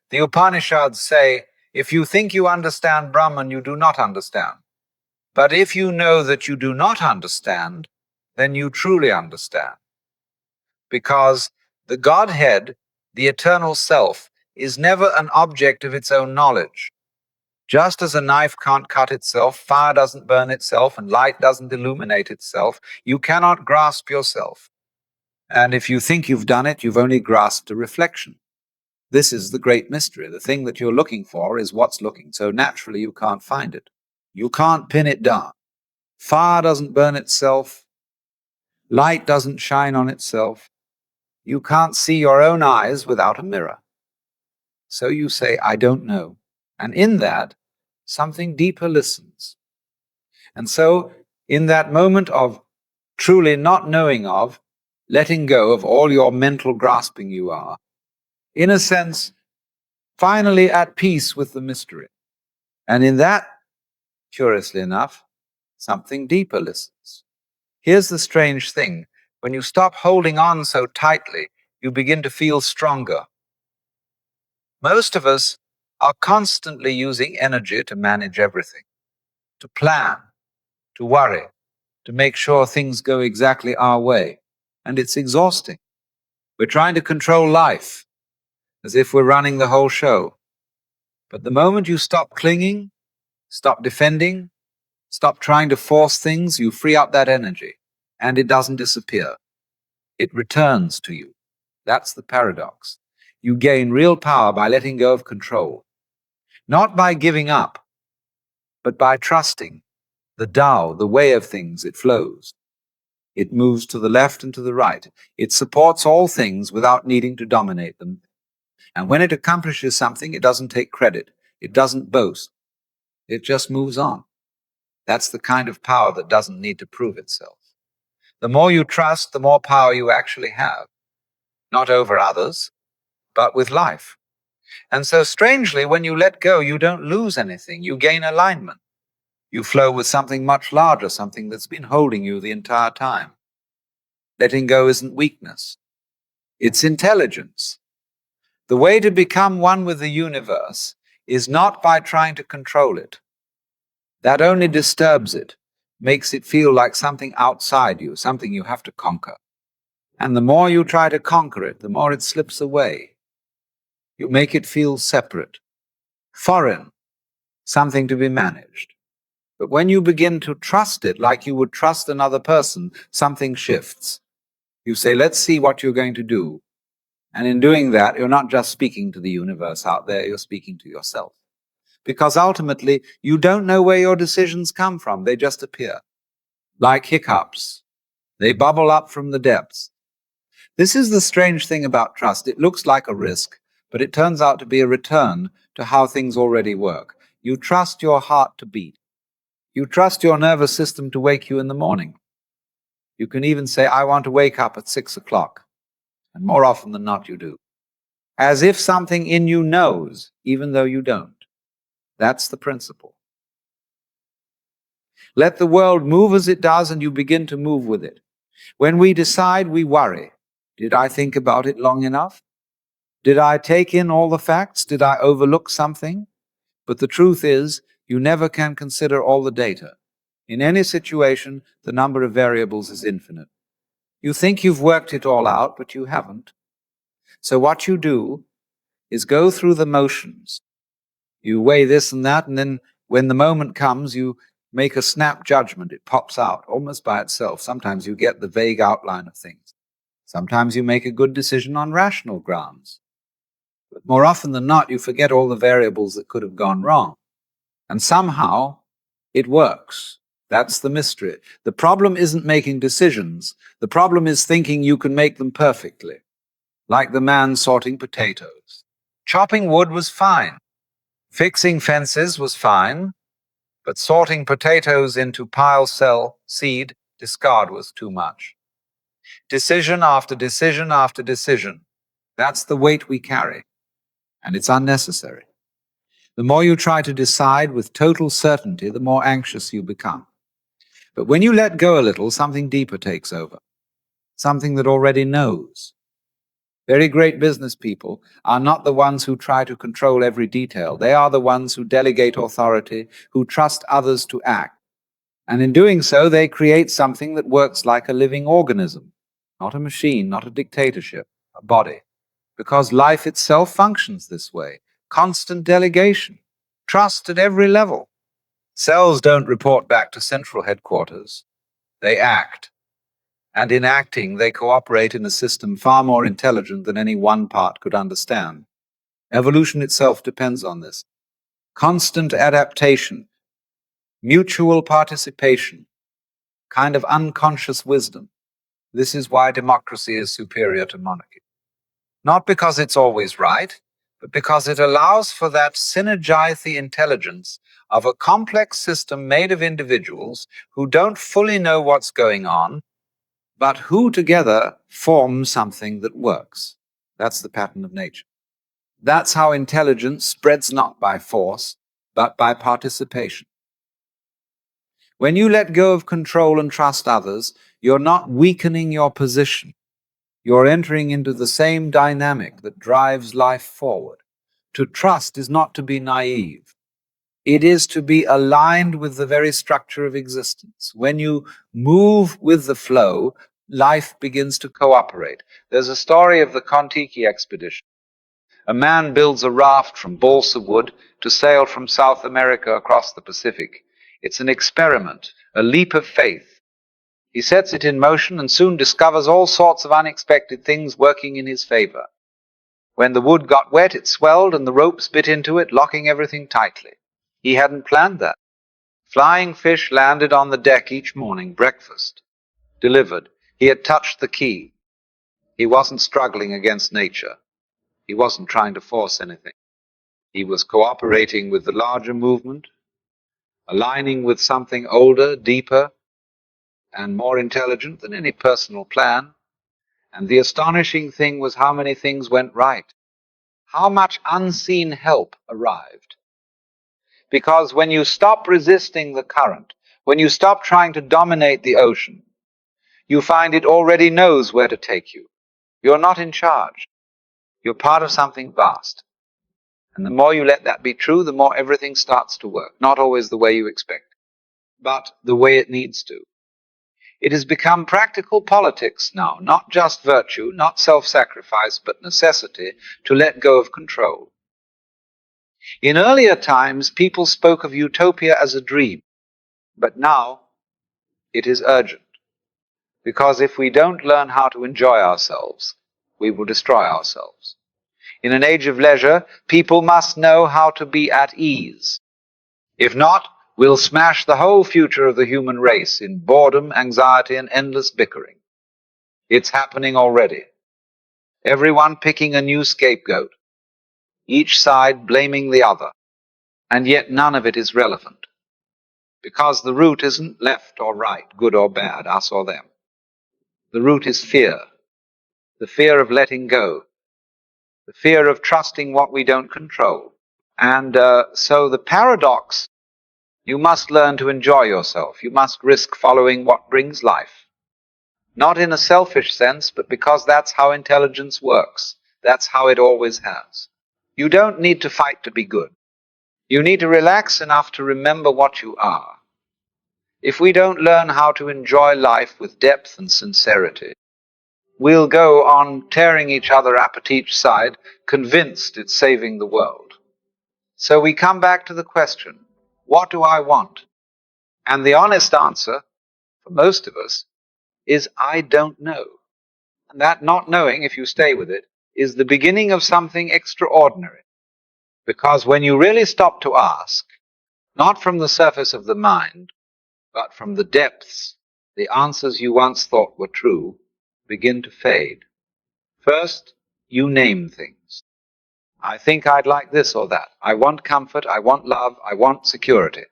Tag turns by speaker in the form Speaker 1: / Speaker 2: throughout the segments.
Speaker 1: The Upanishads say, if you think you understand Brahman, you do not understand. But if you know that you do not understand, then you truly understand. Because the Godhead, the eternal self, is never an object of its own knowledge. Just as a knife can't cut itself, fire doesn't burn itself, and light doesn't illuminate itself, you cannot grasp yourself. And if you think you've done it, you've only grasped a reflection. This is the great mystery. The thing that you're looking for is what's looking, so naturally you can't find it. You can't pin it down. Fire doesn't burn itself. Light doesn't shine on itself. You can't see your own eyes without a mirror. So you say, I don't know. And in that, something deeper listens. And so, in that moment of truly not knowing of, letting go of all your mental grasping you are, in a sense, finally at peace with the mystery. And in that, curiously enough, something deeper listens. Here's the strange thing. When you stop holding on so tightly, you begin to feel stronger. Most of us are constantly using energy to manage everything, to plan, to worry, to make sure things go exactly our way. And it's exhausting. We're trying to control life as if we're running the whole show. But the moment you stop clinging, stop defending, stop trying to force things, you free up that energy, and it doesn't disappear. It returns to you. That's the paradox. You gain real power by letting go of control, not by giving up, but by trusting the Tao, the way of things. It flows. It moves to the left and to the right. It supports all things without needing to dominate them. And when it accomplishes something, it doesn't take credit. It doesn't boast. It just moves on. That's the kind of power that doesn't need to prove itself. The more you trust, the more power you actually have. Not over others, but with life. And so strangely, when you let go, you don't lose anything. You gain alignment. You flow with something much larger, something that's been holding you the entire time. Letting go isn't weakness. It's intelligence. The way to become one with the universe is not by trying to control it. That only disturbs it, makes it feel like something outside you, something you have to conquer. And the more you try to conquer it, the more it slips away. You make it feel separate, foreign, something to be managed. But when you begin to trust it like you would trust another person, something shifts. You say, let's see what you're going to do. And in doing that, you're not just speaking to the universe out there, you're speaking to yourself. Because ultimately, you don't know where your decisions come from. They just appear. Like hiccups. They bubble up from the depths. This is the strange thing about trust. It looks like a risk, but it turns out to be a return to how things already work. You trust your heart to beat. You trust your nervous system to wake you in the morning. You can even say, I want to wake up at 6 o'clock. And more often than not, you do. As if something in you knows, even though you don't. That's the principle. Let the world move as it does, and you begin to move with it. When we decide, we worry. Did I think about it long enough? Did I take in all the facts? Did I overlook something? But the truth is, you never can consider all the data. In any situation, the number of variables is infinite. You think you've worked it all out, but you haven't. So what you do is go through the motions. You weigh this and that, and then when the moment comes, you make a snap judgment. It pops out almost by itself. Sometimes you get the vague outline of things. Sometimes you make a good decision on rational grounds. But more often than not, you forget all the variables that could have gone wrong. And somehow, it works. That's the mystery. The problem isn't making decisions. The problem is thinking you can make them perfectly. Like the man sorting potatoes. Chopping wood was fine. Fixing fences was fine. But sorting potatoes into pile, sell, seed, discard was too much. Decision after decision after decision. That's the weight we carry. And it's unnecessary. The more you try to decide with total certainty, the more anxious you become. But when you let go a little, something deeper takes over. Something that already knows. Very great business people are not the ones who try to control every detail. They are the ones who delegate authority, who trust others to act. And in doing so, they create something that works like a living organism, not a machine, not a dictatorship, a body. Because life itself functions this way. Constant delegation, trust at every level. Cells don't report back to central headquarters. They act. And in acting, they cooperate in a system far more intelligent than any one part could understand. Evolution itself depends on this. Constant adaptation, mutual participation, kind of unconscious wisdom. This is why democracy is superior to monarchy. Not because it's always right, but because it allows for that synergize the intelligence of a complex system made of individuals who don't fully know what's going on, but who together form something that works. That's the pattern of nature. That's how intelligence spreads not by force, but by participation. When you let go of control and trust others, you're not weakening your position. You're entering into the same dynamic that drives life forward. To trust is not to be naive. It is to be aligned with the very structure of existence. When you move with the flow, life begins to cooperate. There's a story of the Kon-Tiki expedition. A man builds a raft from balsa wood to sail from South America across the Pacific. It's an experiment, a leap of faith. He sets it in motion and soon discovers all sorts of unexpected things working in his favor. When the wood got wet, it swelled and the ropes bit into it, locking everything tightly. He hadn't planned that. Flying fish landed on the deck each morning, breakfast delivered. He had touched the key. He wasn't struggling against nature. He wasn't trying to force anything. He was cooperating with the larger movement, aligning with something older, deeper, and more intelligent than any personal plan. And the astonishing thing was how many things went right, how much unseen help arrived. Because when you stop resisting the current, when you stop trying to dominate the ocean, you find it already knows where to take you. You're not in charge. You're part of something vast. And the more you let that be true, the more everything starts to work. Not always the way you expect, but the way it needs to. It has become practical politics now, not just virtue, not self-sacrifice, but necessity to let go of control. In earlier times, people spoke of utopia as a dream, but now it is urgent. Because if we don't learn how to enjoy ourselves, we will destroy ourselves. In an age of leisure, people must know how to be at ease. If not, we'll smash the whole future of the human race in boredom, anxiety, and endless bickering. It's happening already. Everyone picking a new scapegoat, each side blaming the other, and yet none of it is relevant. Because the root isn't left or right, good or bad, us or them. The root is fear, the fear of letting go, the fear of trusting what we don't control. And so the paradox, you must learn to enjoy yourself. You must risk following what brings life. Not in a selfish sense, but because that's how intelligence works. That's how it always has. You don't need to fight to be good. You need to relax enough to remember what you are. If we don't learn how to enjoy life with depth and sincerity, we'll go on tearing each other up at each side, convinced it's saving the world. So we come back to the question, what do I want? And the honest answer, for most of us, is I don't know. And that not knowing, if you stay with it, is the beginning of something extraordinary. Because when you really stop to ask, not from the surface of the mind, but from the depths, the answers you once thought were true begin to fade. First, you name things. I think I'd like this or that. I want comfort, I want love, I want security.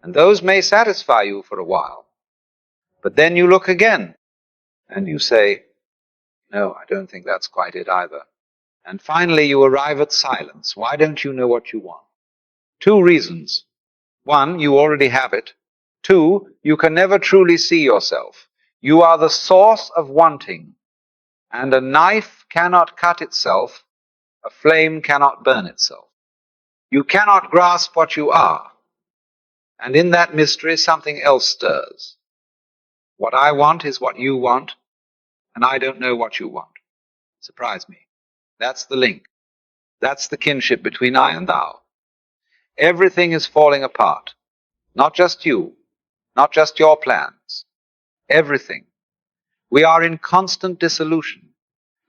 Speaker 1: And those may satisfy you for a while. But then you look again, and you say, no, I don't think that's quite it either. And finally you arrive at silence. Why don't you know what you want? Two reasons. One, you already have it. Two, you can never truly see yourself. You are the source of wanting, And a knife cannot cut itself, a flame cannot burn itself. You cannot grasp what you are, and in that mystery something else stirs. What I want is what you want, and I don't know what you want. Surprise me. That's the link. That's the kinship between I and thou. Everything is falling apart. Not just you, not just your plans. Everything. We are in constant dissolution.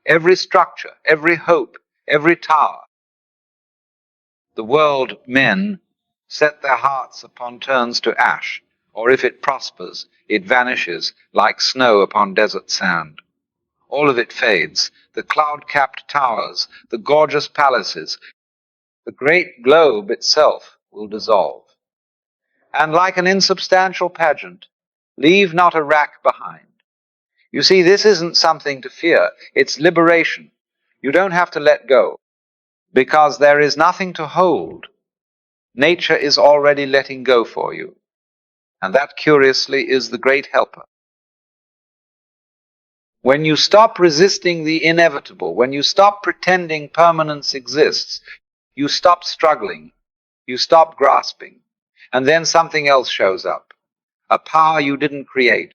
Speaker 1: Every structure, every hope, every tower. The world men set their hearts upon turns to ash, or if it prospers, it vanishes like snow upon desert sand. All of it fades, the cloud-capped towers, the gorgeous palaces, the great globe itself will dissolve. And like an insubstantial pageant, leave not a rack behind. You see, this isn't something to fear, it's liberation. You don't have to let go, because there is nothing to hold. Nature is already letting go for you. And that, curiously, is the great helper. When you stop resisting the inevitable, when you stop pretending permanence exists, you stop struggling, you stop grasping, and then something else shows up. A power you didn't create.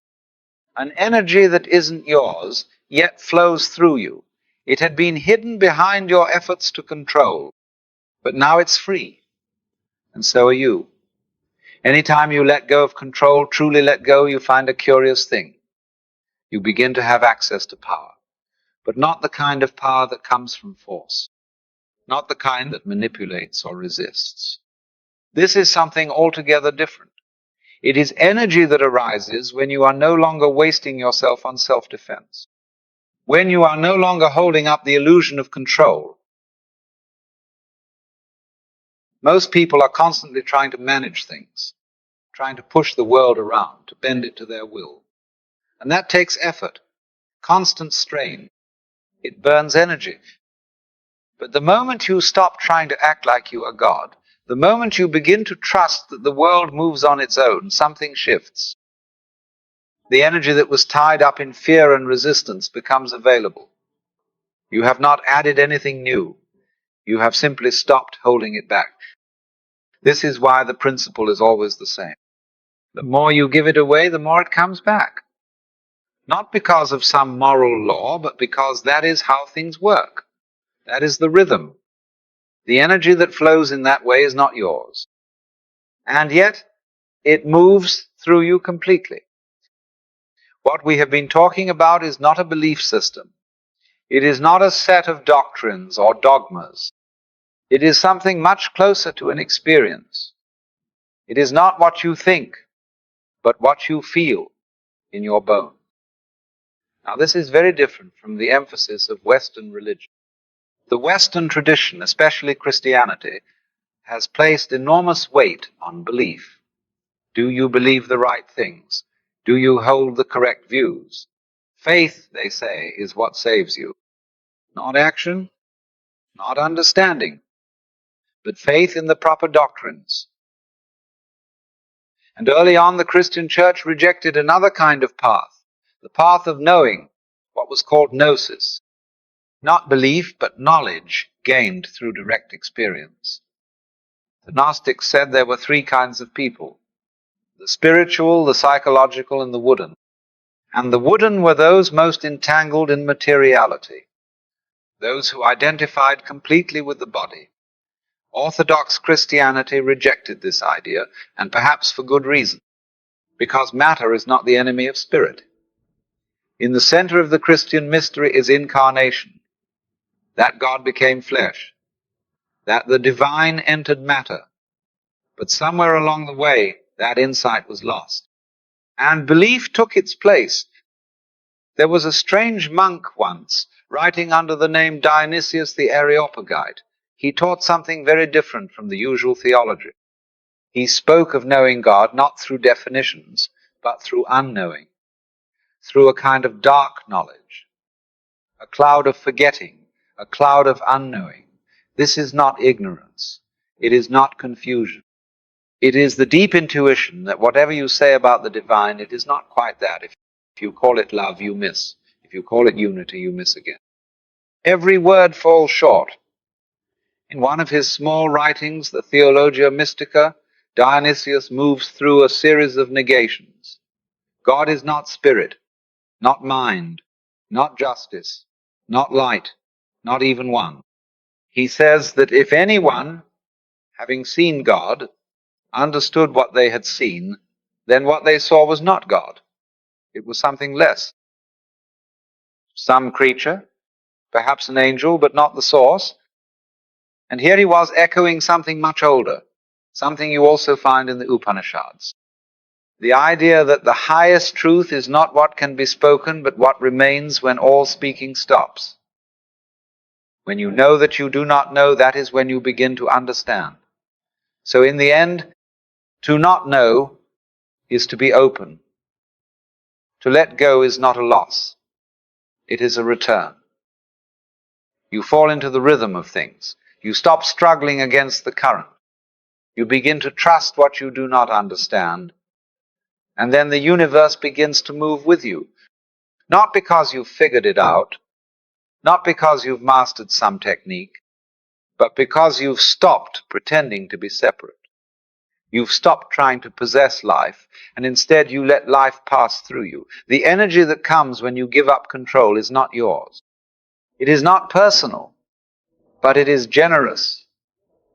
Speaker 1: An energy that isn't yours, yet flows through you. It had been hidden behind your efforts to control, but now it's free. And so are you. Anytime you let go of control, truly let go, you find a curious thing. You begin to have access to power, but not the kind of power that comes from force, not the kind that manipulates or resists. This is something altogether different. It is energy that arises when you are no longer wasting yourself on self-defense, when you are no longer holding up the illusion of control. Most people are constantly trying to manage things, trying to push the world around, to bend it to their will. And that takes effort, constant strain. It burns energy. But the moment you stop trying to act like you are God, the moment you begin to trust that the world moves on its own, something shifts. The energy that was tied up in fear and resistance becomes available. You have not added anything new. You have simply stopped holding it back. This is why the principle is always the same. The more you give it away, the more it comes back. Not because of some moral law, but because that is how things work. That is the rhythm. The energy that flows in that way is not yours. And yet, it moves through you completely. What we have been talking about is not a belief system. It is not a set of doctrines or dogmas. It is something much closer to an experience. It is not what you think, but what you feel in your bones. Now, this is very different from the emphasis of Western religion. The Western tradition, especially Christianity, has placed enormous weight on belief. Do you believe the right things? Do you hold the correct views? Faith, they say, is what saves you. Not action, not understanding, but faith in the proper doctrines. And early on, the Christian church rejected another kind of path, the path of knowing, what was called gnosis. Not belief, but knowledge gained through direct experience. The Gnostics said there were three kinds of people: the spiritual, the psychological, and the wooden. And the wooden were those most entangled in materiality, those who identified completely with the body. Orthodox Christianity rejected this idea, and perhaps for good reason, because matter is not the enemy of spirit. In the center of the Christian mystery is incarnation, that God became flesh, that the divine entered matter. But somewhere along the way, that insight was lost, and belief took its place. There was a strange monk once, writing under the name Dionysius the Areopagite. He taught something very different from the usual theology. He spoke of knowing God not through definitions, but through unknowing, through a kind of dark knowledge, a cloud of forgetting, a cloud of unknowing. This is not ignorance. It is not confusion. It is the deep intuition that whatever you say about the divine, it is not quite that. If you call it love, you miss. If you call it unity, you miss again. Every word falls short. In one of his small writings, the Theologia Mystica, Dionysius moves through a series of negations. God is not spirit, not mind, not justice, not light, not even one. He says that if anyone, having seen God, understood what they had seen, then what they saw was not God. It was something less. Some creature, perhaps an angel, but not the source. And here he was echoing something much older, something you also find in the Upanishads. The idea that the highest truth is not what can be spoken, but what remains when all speaking stops. When you know that you do not know, that is when you begin to understand. So in the end, to not know is to be open. To let go is not a loss. It is a return. You fall into the rhythm of things. You stop struggling against the current. You begin to trust what you do not understand. And then the universe begins to move with you. Not because you've figured it out, not because you've mastered some technique, but because you've stopped pretending to be separate. You've stopped trying to possess life, and instead you let life pass through you. The energy that comes when you give up control is not yours. It is not personal, but it is generous.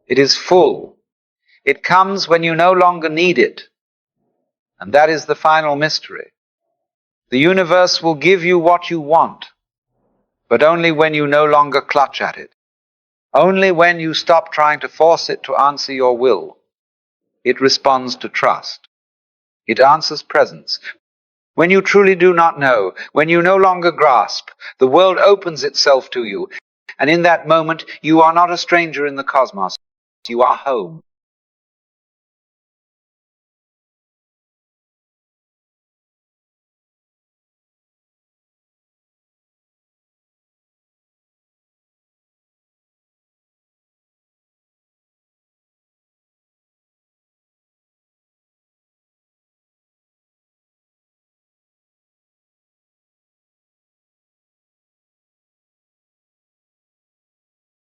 Speaker 1: It is full. It comes when you no longer need it. And that is the final mystery. The universe will give you what you want, but only when you no longer clutch at it. Only when you stop trying to force it to answer your will. It responds to trust. It answers presence. When you truly do not know, when you no longer grasp, the world opens itself to you. And in that moment, you are not a stranger in the cosmos. You are home.